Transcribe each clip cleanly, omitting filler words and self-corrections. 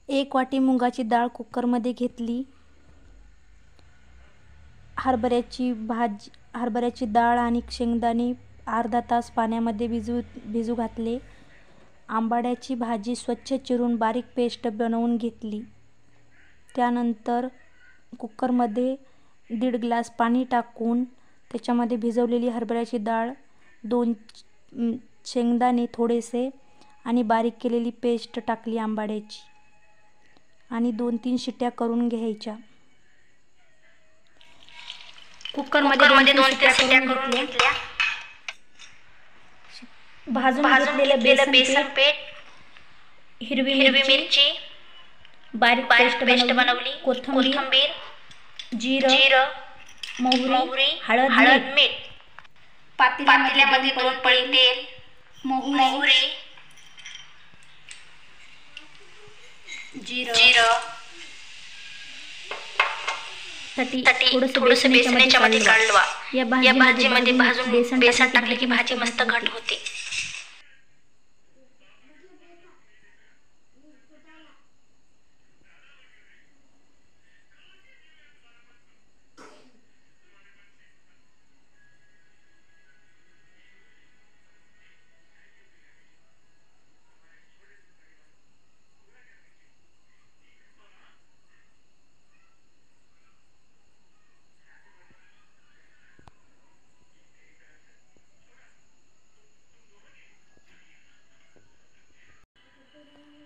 1 वाटी मुगाची डाळ कुकरमध्ये घेतली. हरभऱ्याची डाळ आणि शेंगदाणे अर्धा तास पाण्यामध्ये भिजू घातले. आंबाड्याची भाजी स्वच्छ चिरून बारीक पेस्ट बनवून घेतली. त्यानंतर कुकरमध्ये 1.5 ग्लास पाणी टाकून त्याच्यामध्ये भिजवलेली हरभऱ्याची डाळ, 2 शेंगदाणे थोडेसे आणि बारीक केलेली पेस्ट टाकली आंबाड्याची आणि 2-3 शिट्ट्या करून घ्यायच्या. कुकरमध्ये 2-3 शिट्ट्या करून घेतल्या. भाजून घेतलेलं बेसन पीठ, हिरवी मिरची, बारीक पेस्ट बनवली, कोथिंबीर, जिरं, मोहरी, हळद, मीठ. पातेल्यामध्ये 2 पळी तेल, मोहरी, जिरं थोडंसं बेसन याच्यामध्ये काढवा. या भाजीमध्ये भाजून बेसन टाकले की भाजी मस्त घट होते.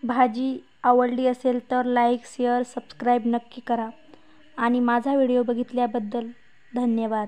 भाजी आवडली असेल तर लाईक, शेअर, सबस्क्राईब नक्की करा आणि माझा व्हिडिओ बघितल्याबद्दल धन्यवाद.